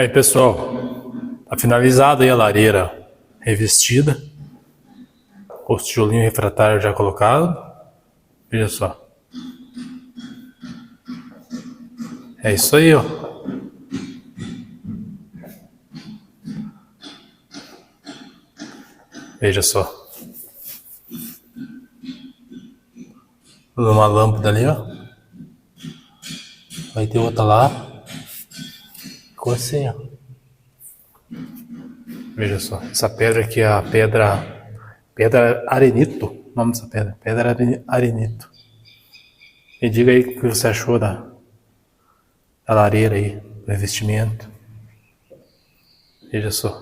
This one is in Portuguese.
Aí, pessoal, tá finalizada aí a lareira revestida, os tijolinhos refratários já colocados. Veja só. É isso aí, ó. Veja só. Uma lâmpada ali, ó. Vai ter outra lá. Ficou assim, ó. Veja só. Essa pedra aqui é a pedra arenito. O nome dessa pedra. Pedra arenito. E diga aí o que você achou da lareira aí, do revestimento. Veja só.